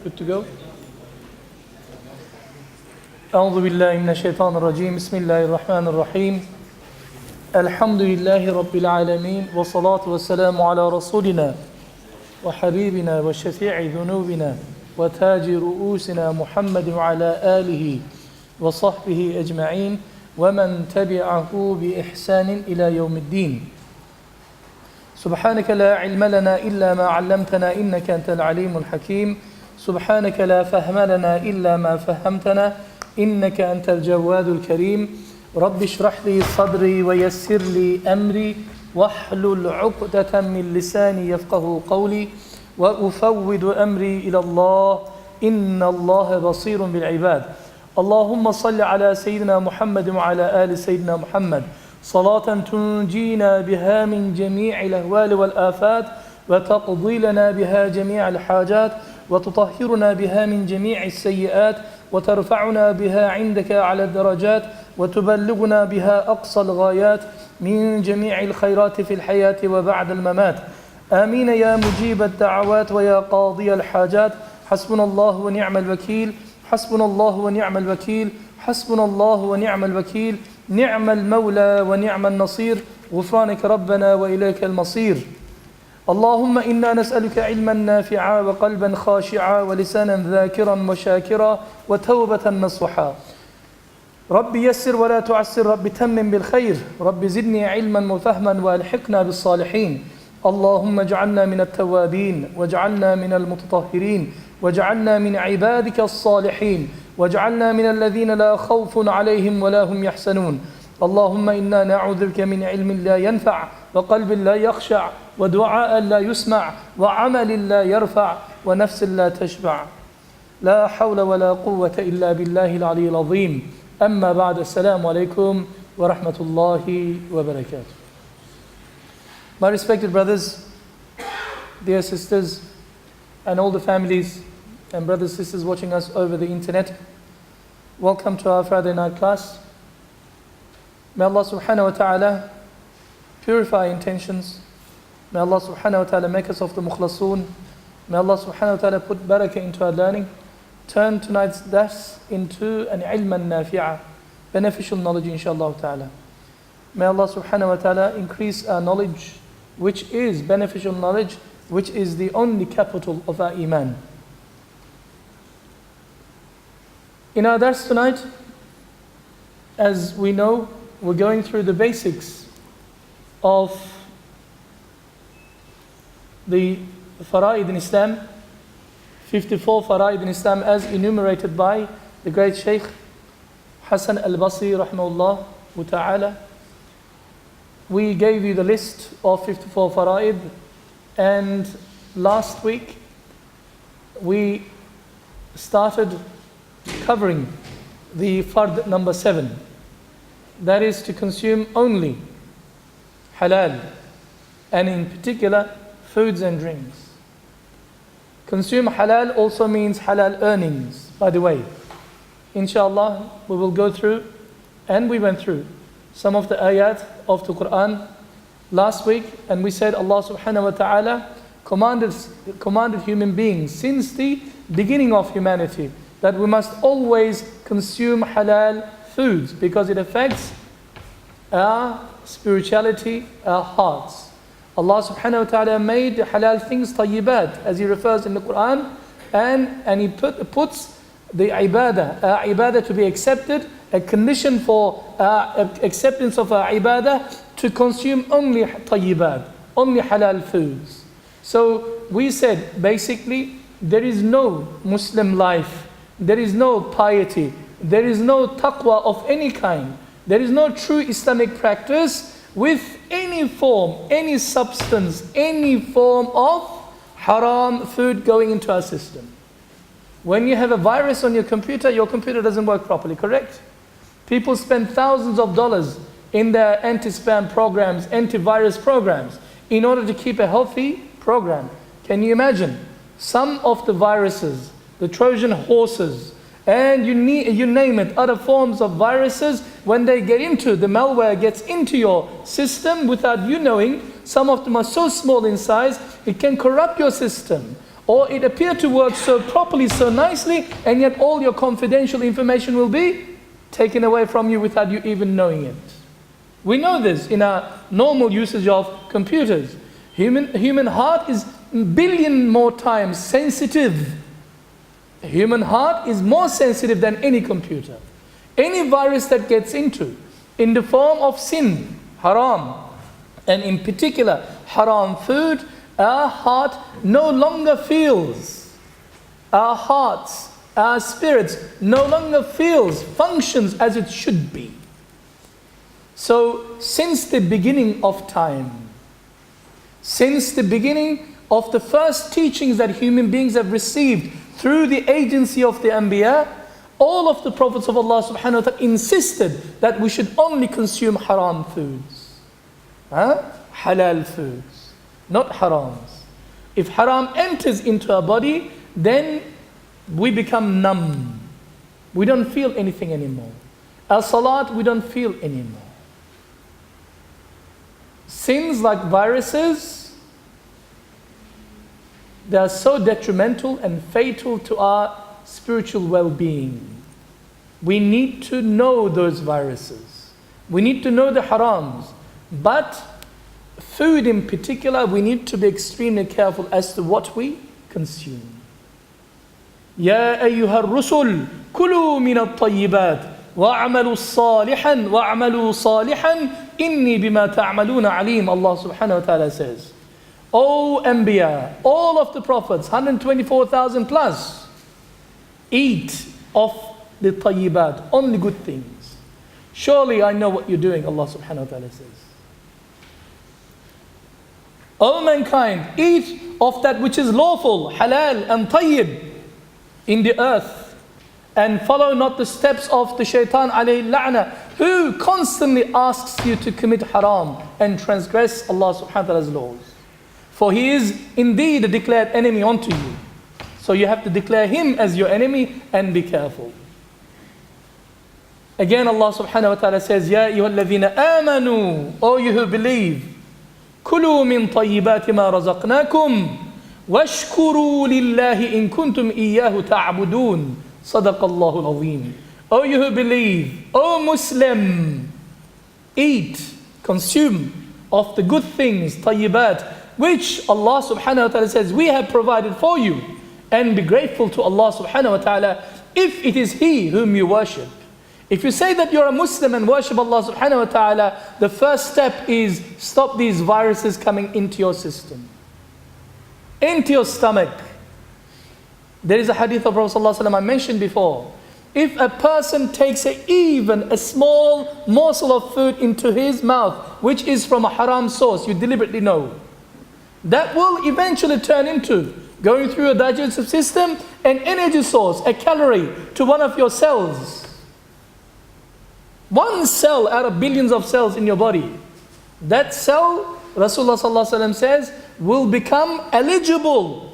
Good to go? أعوذ بالله من الشيطان الرجيم بسم الله الرحمن الرحيم الحمد لله رب العالمين والصلاة والسلام على رسولنا وحبيبنا وشفيع ذنوبنا وتاج رؤوسنا محمد وعلى آله وصحبه أجمعين ومن تبعه بإحسان إلى يوم الدين سبحانك لا علم لنا إلا ما علمتنا إنك أنت العليم الحكيم سبحانك لا فهم لنا إلا ما فهمتنا إنك أنت الجواد الكريم رب اشرح لي صدري ويسر لي أمري واحلل عقدة من لساني يفقه قولي وأفوض أمري إلى الله إن الله بصير بالعباد اللهم صل على سيدنا محمد وعلى آل سيدنا محمد صلاة تنجينا بها من جميع الأهوال والآفات وتقضي لنا بها جميع الحاجات وتطهرنا بها من جميع السيئات وترفعنا بها عندك على الدرجات وتبلغنا بها أقصى الغايات من جميع الخيرات في الحياة وبعد الممات آمين يا مجيب الدعوات ويا قاضي الحاجات حسبنا الله ونعم الوكيل حسبنا الله ونعم الوكيل حسبنا الله ونعم الوكيل نعم المولى ونعم النصير غفرانك ربنا وإليك المصير اللهم إنا نسألك علما نافعا وقلبا خاشعا ولسانا ذاكرا وشاكرا وتوبة نصوحا رب يسر ولا تعسر رب تمم بالخير رب زدني علما وفهما والحقنا بالصالحين اللهم اجعلنا من التوابين واجعلنا من المتطهرين واجعلنا من عبادك الصالحين واجعلنا من الذين لا خوف عليهم ولا هم يحزنون اللهم إنا نعوذ بك من علم لا ينفع وقلب لا يخشع ودعاء لا يسمع وعمل لا يرفع ونفس لا تشبع لا حول ولا قوة إلا بالله العلي العظيم أما بعد السلام عليكم ورحمة الله وبركاته. My respected brothers, dear sisters, and all the families and brothers and sisters watching us over the internet, welcome to our Friday night class. May Allah subhanahu wa ta'ala purify intentions. May Allah subhanahu wa ta'ala make us of the mukhlasoon. May Allah subhanahu wa ta'ala put barakah into our learning. Turn tonight's dars into an ilman nafi'ah, beneficial knowledge inshallah ta'ala. May Allah subhanahu wa ta'ala increase our knowledge, which is beneficial knowledge, which is the only capital of our iman. In our dars tonight, as we know, we're going through the basics of the fara'id in Islam, 54 fara'id in Islam as enumerated by the great Shaykh Hassan al-Basri rahimahullah ta'ala. We gave you the list of 54 fara'id, and last week we started covering the fard number 7. That is to consume only halal, and in particular foods and drinks. Consume halal also means halal earnings, by the way. Inshallah, we will go through, and we went through some of the ayat of the Quran last week, and we said Allah subhanahu wa ta'ala commanded human beings since the beginning of humanity that we must always consume halal foods because it affects our spirituality, our hearts. Allah subhanahu wa ta'ala made halal things tayyibat, as He refers in the Quran, and He puts the ibadah, our ibadah to be accepted, a condition for acceptance of our ibadah, to consume only tayyibat, only halal foods. So we said basically there is no Muslim life, there is no piety, there is no taqwa of any kind, there is no true Islamic practice with any form, any substance, any form of haram food going into our system. When you have a virus on your computer doesn't work properly, correct? People spend thousands of dollars in their anti-spam programs, antivirus programs, in order to keep a healthy program. Can you imagine? Some of the viruses, the Trojan horses, and you name it, other forms of viruses, when they get into, the malware gets into your system without you knowing, some of them are so small in size, it can corrupt your system. or it appear to work so properly, so nicely, and yet all your confidential information will be taken away from you without you even knowing it. We know this in our normal usage of computers. Human heart is a billion more times sensitive. The human heart is more sensitive than any computer. Any virus that gets into, in the form of sin, haram, and in particular haram food, our heart no longer feels. Our hearts, our spirits no longer feels, functions as it should be. So since the beginning of time, since the beginning of the first teachings that human beings have received through the agency of the Anbiya, all of the prophets of Allah subhanahu wa ta'ala insisted that we should only consume haram foods. Halal foods, not harams. If haram enters into our body, then we become numb. We don't feel anything anymore. Our salat, we don't feel anymore. Sins like viruses, they are so detrimental and fatal to our spiritual well-being. We need to know those viruses. We need to know the harams. But food in particular, we need to be extremely careful as to what we consume. يا أيها الرسل كلوا من الطيبات وَاعْمَلُوا صَالِحًا وَاعْمَلُوا صَالِحًا إِنِّي بِمَا تَعْمَلُونَ عَلِيمٌ. Allah subhanahu wa ta'ala says, O Anbiya, all of the prophets, 124,000 plus, eat of the tayyibat, only good things. Surely I know what you're doing, Allah subhanahu wa ta'ala says. O mankind, eat of that which is lawful, halal and tayyib in the earth, and follow not the steps of the shaitan alayhi la'na, who constantly asks you to commit haram and transgress Allah subhanahu wa ta'ala's laws. For he is indeed a declared enemy unto you. So you have to declare him as your enemy and be careful. Again Allah subhanahu wa ta'ala says, Ya ayyuhalladhina amanu, O you who believe, Kulu min tayyibati ma razaqnakum, washkuru lillahi in kuntum iyyahu ta'budun. Sadaqallahu al-azim. O you who believe, O Muslim, eat, consume of the good things, tayyibat, which Allah subhanahu wa ta'ala says we have provided for you, and be grateful to Allah subhanahu wa ta'ala if it is He whom you worship. If you say that you're a Muslim and worship Allah subhanahu wa ta'ala, the first step is stop these viruses coming into your system, into your stomach. There is a hadith of Prophet sallallahu alaihi wasallam I mentioned before. If a person takes even a small morsel of food into his mouth, which is from a haram source, you deliberately know, that will eventually turn into going through a digestive system, an energy source, a calorie to one of your cells. One cell out of billions of cells in your body. That cell, Rasulullah sallallahu alaihi wasallam says, will become eligible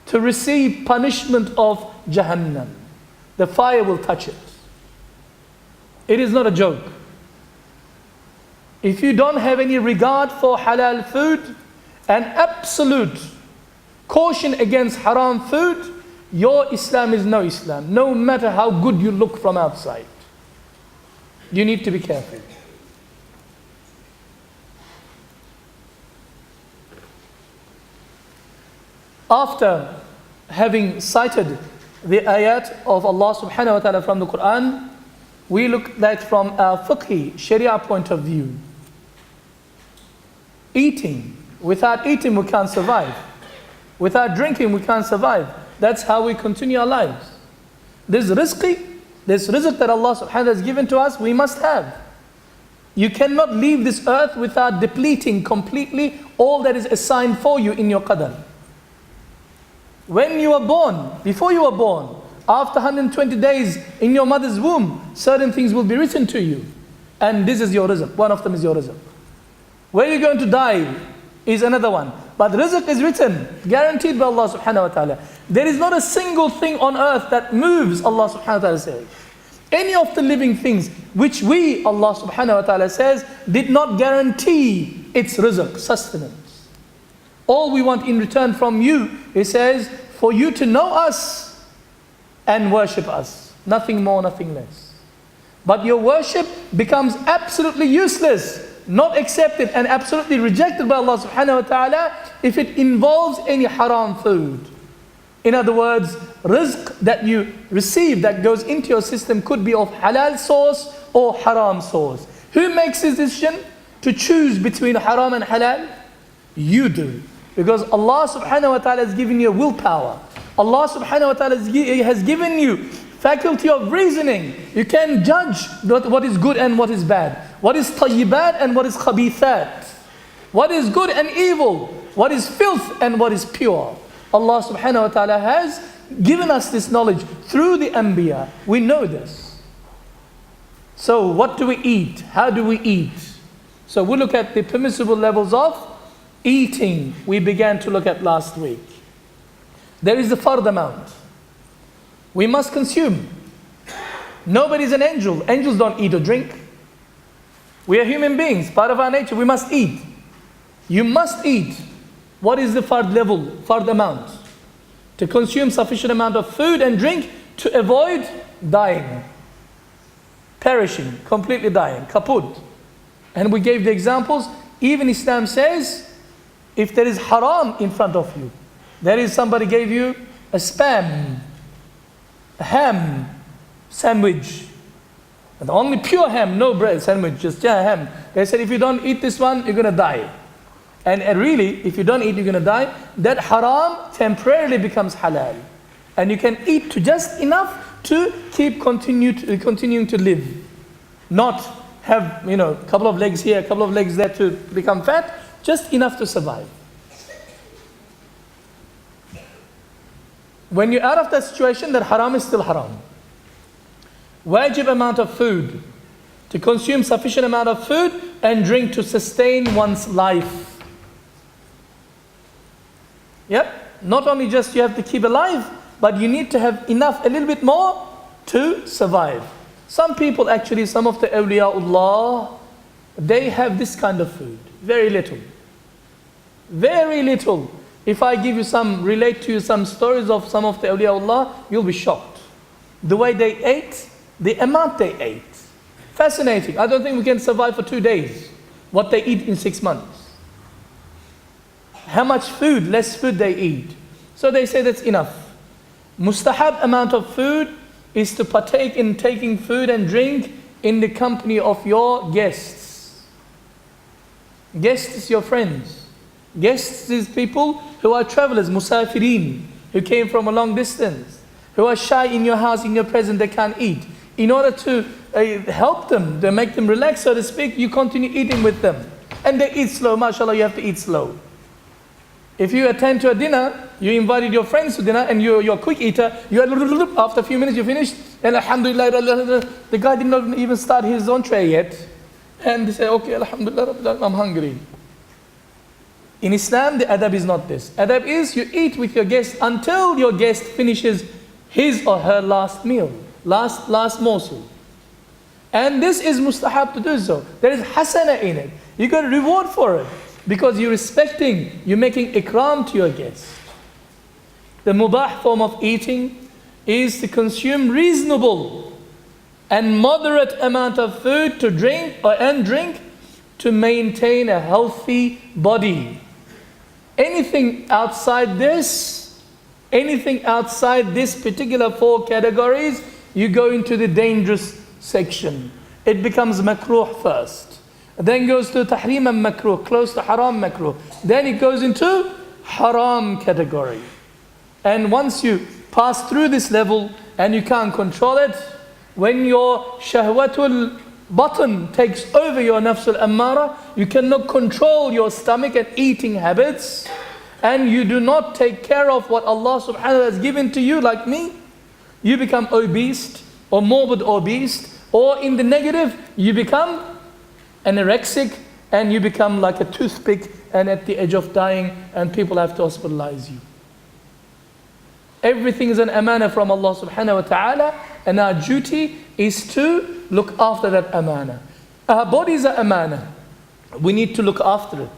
to receive punishment of Jahannam. The fire will touch it. It is not a joke. If you don't have any regard for halal food and absolute caution against haram food, your Islam is no Islam, no matter how good you look from outside. You need to be careful. After having cited the ayat of Allah subhanahu wa ta'ala from the Quran, we look at from a fiqhi, sharia point of view. Eating. Without eating we can't survive. Without drinking we can't survive. That's how we continue our lives. This rizq that Allah subhanahu wa ta'ala has given to us, we must have. You cannot leave this earth without depleting completely all that is assigned for you in your qadar. When you were born, before you were born, after 120 days in your mother's womb, certain things will be written to you. And this is your rizq. One of them is your rizq. Where you're going to die is another one. But rizq is written, guaranteed by Allah subhanahu wa ta'ala. There is not a single thing on earth that moves, Allah subhanahu wa ta'ala says. Any of the living things which we, Allah subhanahu wa ta'ala says, did not guarantee its rizq, sustenance. All we want in return from you, he says, for you to know us and worship us. Nothing more, nothing less. But your worship becomes absolutely useless, not accepted and absolutely rejected by Allah subhanahu wa ta'ala if it involves any haram food. In other words, rizq that you receive that goes into your system could be of halal source or haram source. Who makes this decision to choose between haram and halal? You do. Because Allah subhanahu wa ta'ala has given you willpower. Allah subhanahu wa ta'ala has given you faculty of reasoning. You can judge what is good and what is bad. What is tayyibat and what is khabithat. What is good and evil. What is filth and what is pure. Allah subhanahu wa ta'ala has given us this knowledge through the Anbiya. We know this. So what do we eat? How do we eat? So we look at the permissible levels of eating. We began to look at last week. There is the fard amount. We must consume. Nobody is an angel. Angels don't eat or drink. We are human beings. Part of our nature. We must eat. You must eat. What is the fard level, fard amount? To consume sufficient amount of food and drink to avoid dying. Perishing, completely dying, kaput. And we gave the examples. Even Islam says, if there is haram in front of you, there is somebody gave you a spam, a ham sandwich, and only pure ham, no bread sandwich, just ham. They said if you don't eat this one, you're going to die. And really, if you don't eat, you're going to die. That haram temporarily becomes halal. And you can eat to just enough to keep continuing to live. Not have, a couple of legs here, a couple of legs there to become fat. Just enough to survive. When you're out of that situation, that haram is still haram. Wajib amount of food. To consume sufficient amount of food and drink to sustain one's life. Yep. Not only just you have to keep alive, but you need to have enough, a little bit more to survive. Some people actually, some of the awliyaullah, they have this kind of food. Very little. Very little. If I give you relate to you some stories of some of the awliyaullah, you'll be shocked. The way they ate, the amount they ate. Fascinating. I don't think we can survive for 2 days. What they eat in 6 months. How much food, less food they eat. So they say that's enough. Mustahab amount of food is to partake in taking food and drink in the company of your guests. Guests is your friends. Guests is people who are travelers, musafirin, who came from a long distance, who are shy in your house, in your presence, they can't eat. In order to help them, to make them relax, so to speak, you continue eating with them. And they eat slow, mashallah, you have to eat slow. If you attend to a dinner, you invited your friends to dinner and you're a quick eater, after a few minutes you finished, and alhamdulillah, the guy did not even start his own tray yet. And they say, okay, alhamdulillah, I'm hungry. In Islam, the adab is not this. Adab is you eat with your guest until your guest finishes his or her last meal, last morsel. And this is mustahab to do so. There is hasana in it. You got a reward for it. Because you're respecting, you're making ikram to your guest. The mubah form of eating is to consume reasonable and moderate amount of food to drink to maintain a healthy body. Anything outside this particular 4 categories, you go into the dangerous section. It becomes makruh first. Then goes to tahrim and makruh, close to haram makruh. Then it goes into haram category. And once you pass through this level and you can't control it, when your shahwatul button takes over your nafsul ammara, you cannot control your stomach and eating habits, and you do not take care of what Allah subhanahu wa ta'ala has given to you, like me, you become obese or morbid obese, or in the negative, you become anorexic, and you become like a toothpick and at the edge of dying, and people have to hospitalize you. Everything is an amana from Allah subhanahu wa ta'ala, and our duty is to look after that amana. Our body is an amana. We need to look after it.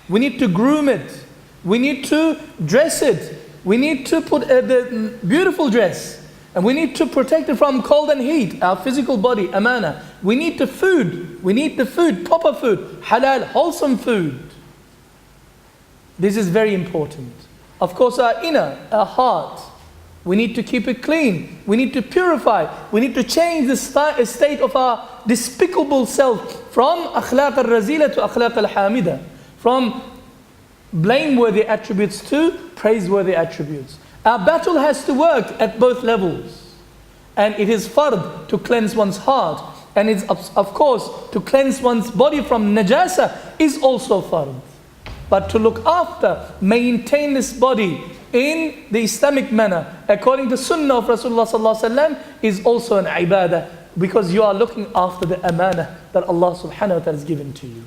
We need to groom it. We need to dress it. We need to put the beautiful dress. And we need to protect it from cold and heat, our physical body, amana. We need the food. We need the food, proper food, halal, wholesome food. This is very important. Of course, our inner, our heart, we need to keep it clean. We need to purify. We need to change the state of our despicable self from akhlaq al-razila to akhlaq al-hamida, from blameworthy attributes to praiseworthy attributes. Our battle has to work at both levels. And it is fard to cleanse one's heart. And it's of course to cleanse one's body from najasa is also fard. But to look after, maintain this body in the Islamic manner, according to Sunnah of Rasulullah sallallahu alaihi wasallam, is also an ibadah, because you are looking after the amana that Allah subhanahu wa ta'ala has given to you.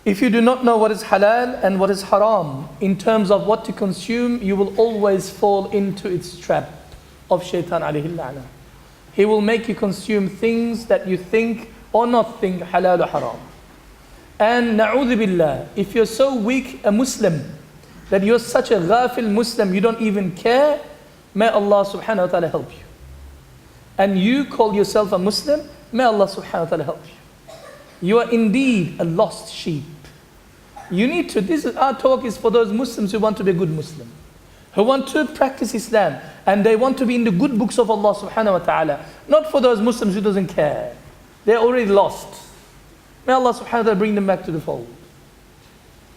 If you do not know what is halal and what is haram in terms of what to consume, you will always fall into its trap of shaitan alayhi la'na. He will make you consume things that you think or not think halal or haram. And na'udhu billah, if you're so weak a Muslim that you're such a ghafil Muslim, you don't even care, may Allah subhanahu wa ta'ala help you. And you call yourself a Muslim, may Allah subhanahu wa ta'ala help you. You are indeed a lost sheep. You need to, our talk is for those Muslims who want to be a good Muslim, who want to practice Islam, and they want to be in the good books of Allah subhanahu wa ta'ala. Not for those Muslims who doesn't care. They're already lost. May Allah subhanahu wa ta'ala bring them back to the fold.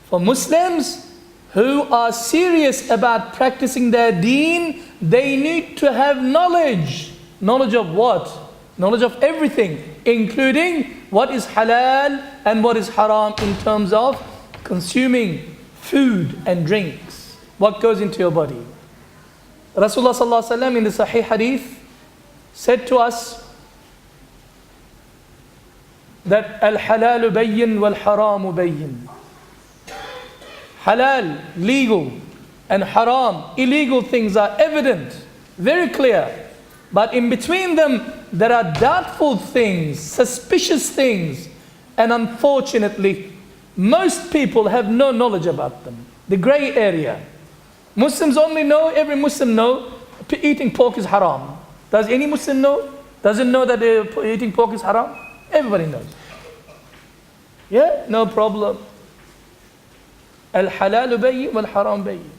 For Muslims who are serious about practicing their deen, they need to have knowledge. Knowledge of what? Knowledge of everything, including what is halal and what is haram in terms of consuming food and drinks. What goes into your body. Rasulullah sallallahu alaihi wasallam in the Sahih Hadith said to us that al-halalu bayyin wal-haramu bayyin. Halal, legal, and haram, illegal things are evident, very clear. But in between them, there are doubtful things, suspicious things, and unfortunately, most people have no knowledge about them. The grey area. Muslims only know, every Muslim know, eating pork is haram. Does any Muslim know? Doesn't know that eating pork is haram? Everybody knows. Yeah, no problem. Al-halalu bayyin wal-haram bayyin.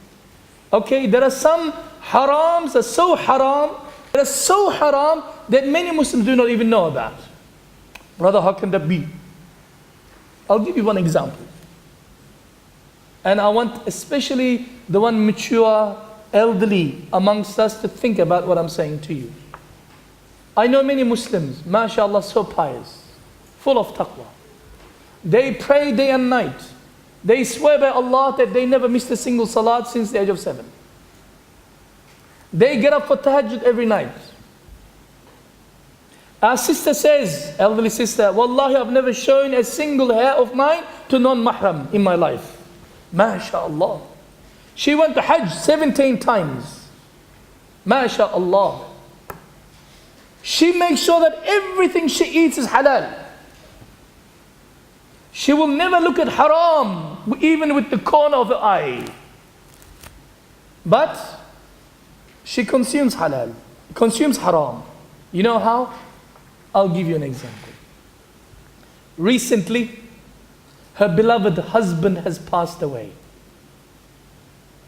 Okay, there are some harams that are so haram, that many Muslims do not even know about. Brother, how can that be? I'll give you one example. And I want especially the one mature, elderly amongst us to think about what I'm saying to you. I know many Muslims, mashallah, so pious, full of taqwa. They pray day and night. They swear by Allah that they never missed a single salat since the age of 7. They get up for tahajjud every night. Our sister says, elderly sister, Wallahi, I've never shown a single hair of mine to non-mahram in my life. MashaAllah. She went to Hajj 17 times. MashaAllah. She makes sure that everything she eats is halal. She will never look at haram, even with the corner of her eye. But she consumes halal, consumes haram. You know how? I'll give you an example. Recently, her beloved husband has passed away.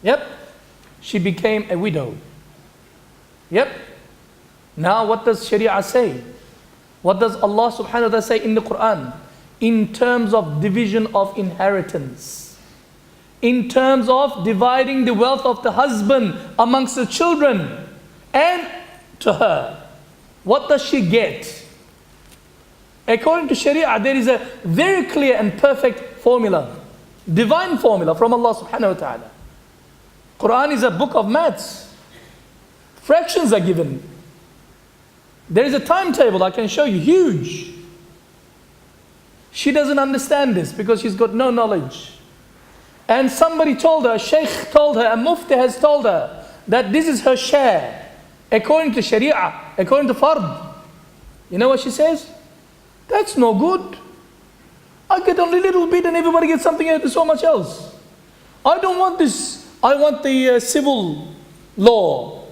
Yep, she became a widow. Yep. Now what does Sharia say? What does Allah subhanahu wa ta'ala say in the Quran? In terms of division of inheritance. In terms of dividing the wealth of the husband amongst the children and to her. What does she get? According to Sharia, there is a very clear and perfect formula. Divine formula from Allah subhanahu wa ta'ala. Quran is a book of maths. Fractions are given. There is a timetable I can show you, huge. She doesn't understand this because she's got no knowledge. And somebody told her, a sheikh told her, a mufti has told her that this is her share. According to Sharia, according to fard. You know what she says? That's no good. I get only a little bit and everybody gets something else, so much else. I don't want this. I want the civil law.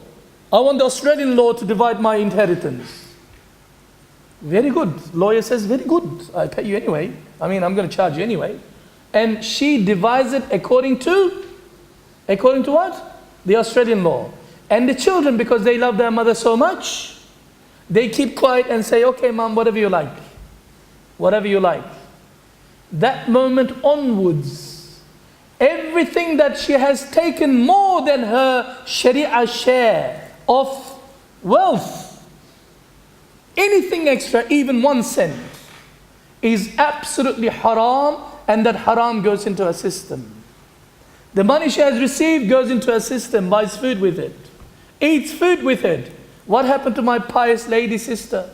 I want the Australian law to divide my inheritance. Very good. Lawyer says, very good. I pay you anyway. I mean, I'm going to charge you anyway. And she divides it according to what? The Australian law. And the children, because they love their mother so much, they keep quiet and say, okay, mom, whatever you like. Whatever you like. That moment onwards, everything that she has taken more than her Sharia share of wealth, anything extra, even 1 cent, is absolutely haram, and that haram goes into her system. The money she has received goes into her system, buys food with it, eats food with it. What happened to my pious lady sister?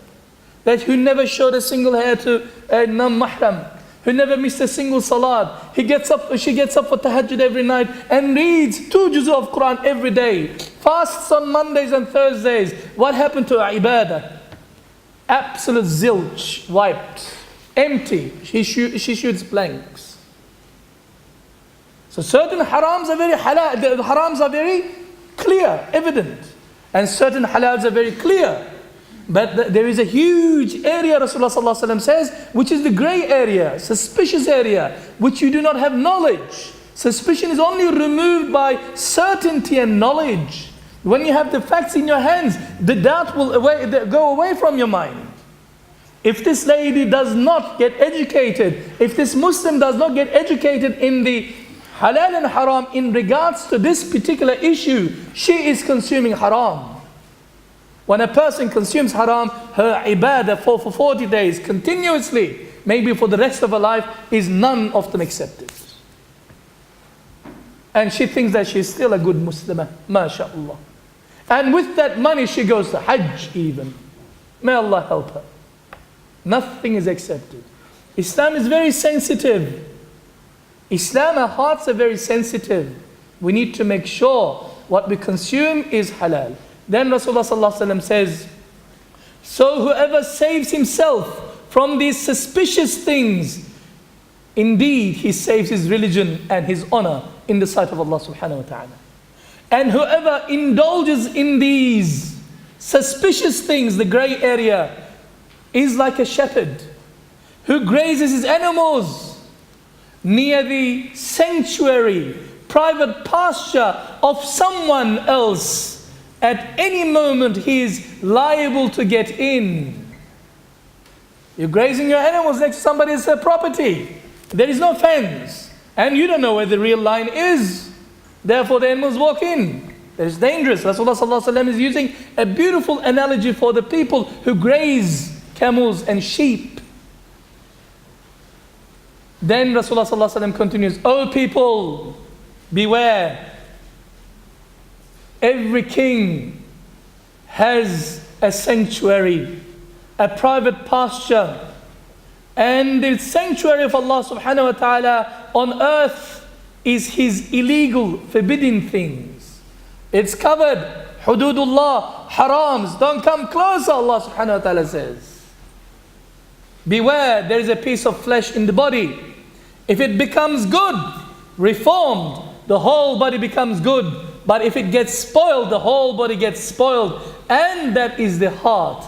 That who never showed a single hair to a non-mahram, who never missed a single salat. She gets up for tahajjud every night and reads 2 juz of Quran every day. Fasts on Mondays and Thursdays. What happened to her ibadah? Absolute zilch, wiped, empty. She shoots blanks. So certain harams are very halal, the harams are very clear, evident. And certain halals are very clear. But there is a huge area, Rasulullah sallallahu alaihi wasallam says, which is the grey area, suspicious area, which you do not have knowledge. Suspicion is only removed by certainty and knowledge. When you have the facts in your hands, the doubt will go away from your mind. If this lady does not get educated, if this Muslim does not get educated in the halal and haram in regards to this particular issue, she is consuming haram. When a person consumes haram, her ibadah for 40 days continuously, maybe for the rest of her life, is none of them accepted. And she thinks that she's still a good Muslimah, mashallah. And with that money she goes to Hajj even. May Allah help her. Nothing is accepted. Islam is very sensitive. Islam, our hearts are very sensitive. We need to make sure what we consume is halal. Then Rasulullah sallallahu alaihi wasallam says, so whoever saves himself from these suspicious things, indeed he saves his religion and his honor in the sight of Allah subhanahu wa ta'ala. And whoever indulges in these suspicious things, the grey area, is like a shepherd who grazes his animals near the sanctuary, private pasture of someone else. At any moment he is liable to get in. You're grazing your animals next to somebody's property. There is no fence. And you don't know where the real line is. Therefore the animals walk in. That is dangerous. Rasulullah sallallahu alaihi wasallam is using a beautiful analogy for the people who graze camels and sheep. Then Rasulullah sallallahu alaihi wasallam continues, O people, beware. Every king has a sanctuary, a private pasture. And the sanctuary of Allah subhanahu wa ta'ala on earth is his illegal, forbidden things. It's covered. Hududullah, harams, don't come closer, Allah subhanahu wa ta'ala says. Beware, there is a piece of flesh in the body. If it becomes good, reformed, the whole body becomes good. But if it gets spoiled, the whole body gets spoiled. And that is the heart,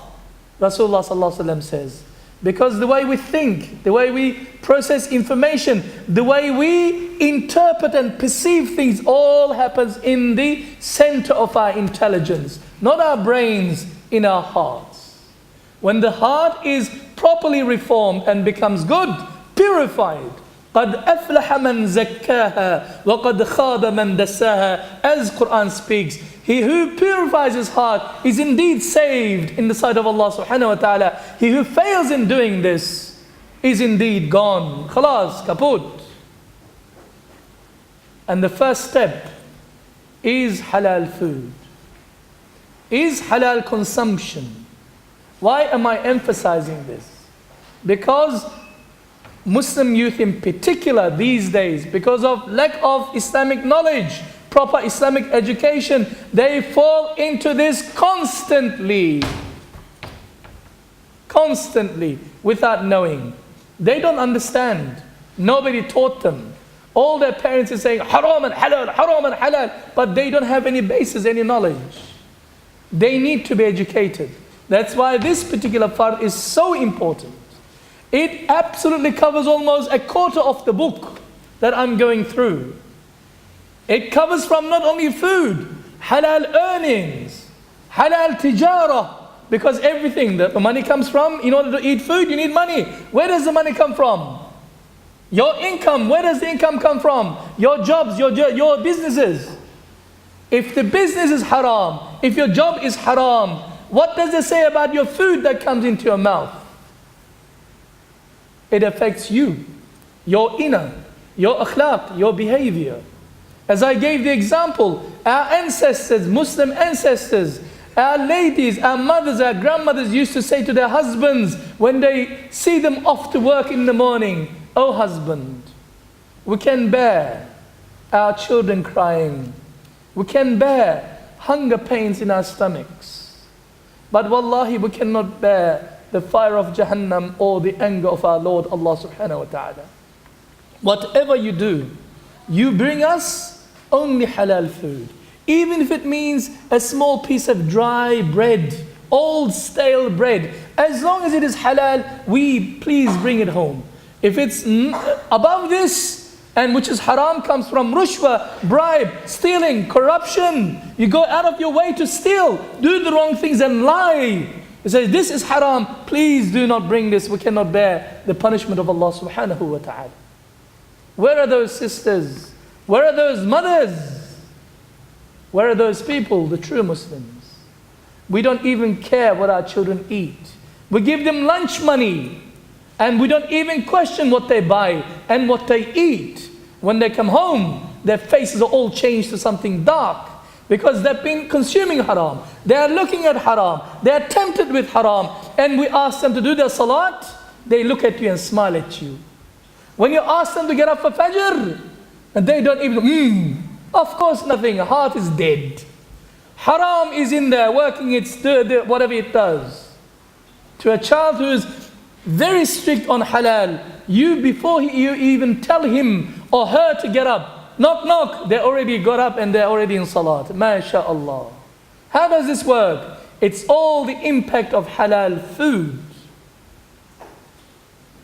Rasulullah sallallahu alaihi wasallam says. Because the way we think, the way we process information, the way we interpret and perceive things, all happens in the center of our intelligence, not our brains, in our hearts. When the heart is properly reformed and becomes good, purified, قَدْ أَفْلَحَ مَنْ زَكَّاهَا وَقَدْ خَابَ مَنْ دَسَّاهَا, as Quran speaks, he who purifies his heart is indeed saved in the sight of Allah subhanahu wa ta'ala. He who fails in doing this is indeed gone. Khalas, kaput. And the first step is halal food, is halal consumption. Why am I emphasizing this? Because Muslim youth in particular these days, because of lack of Islamic knowledge, proper Islamic education, they fall into this constantly. constantly without knowing. They don't understand. Nobody taught them. All their parents are saying haram and halal, but they don't have any basis, any knowledge. They need to be educated. That's why this particular fard is so important. It absolutely covers almost a quarter of the book that I'm going through. It covers from not only food, halal earnings, halal tijara, because everything that the money comes from, in order to eat food, you need money. Where does the money come from? Your income, where does the income come from? Your jobs, your businesses. If the business is haram, if your job is haram, what does it say about your food that comes into your mouth? It affects you, your inner, your akhlaq, your behavior. As I gave the example, our ancestors, Muslim ancestors, our ladies, our mothers, our grandmothers used to say to their husbands when they see them off to work in the morning, "Oh husband, we can bear our children crying. We can bear hunger pains in our stomachs. But wallahi, we cannot bear the fire of Jahannam or the anger of our Lord Allah subhanahu wa ta'ala. Whatever you do, you bring us only halal food. Even if it means a small piece of dry bread, old stale bread, as long as it is halal, we please bring it home. If it's above this, and which is haram, comes from rushwa, bribe, stealing, corruption, you go out of your way to steal, do the wrong things and lie. He says, this is haram, please do not bring this, we cannot bear the punishment of Allah subhanahu wa ta'ala. Where are those sisters? Where are those mothers? Where are those people, the true Muslims? We don't even care what our children eat. We give them lunch money, and we don't even question what they buy and what they eat. When they come home, their faces are all changed to something dark, because they've been consuming haram. They are looking at haram. They are tempted with haram. And we ask them to do their salat, they look at you and smile at you. When you ask them to get up for fajr, and they don't even, of course nothing, heart is dead. Haram is in there working its whatever it does. To a child who is very strict on halal, before you even tell him or her to get up, knock knock, they already got up and they're already in salat. MashaAllah. How does this work? It's all the impact of halal food.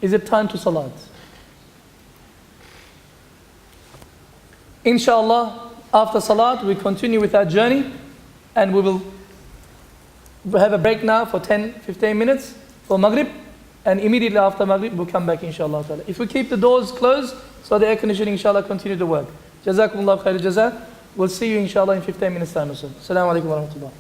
Is it time to salat? Inshallah, after salat we continue with our journey, and we will have a break now for 10-15 minutes for Maghrib, and immediately after Maghrib we'll come back inshallah ta'ala. If we keep the doors closed, so the air conditioning inshallah continue to work. Jazakumullah khair jaza. We'll see you inshallah in 15 minutes time or so. Assalamu alaikum wa rahmatullah.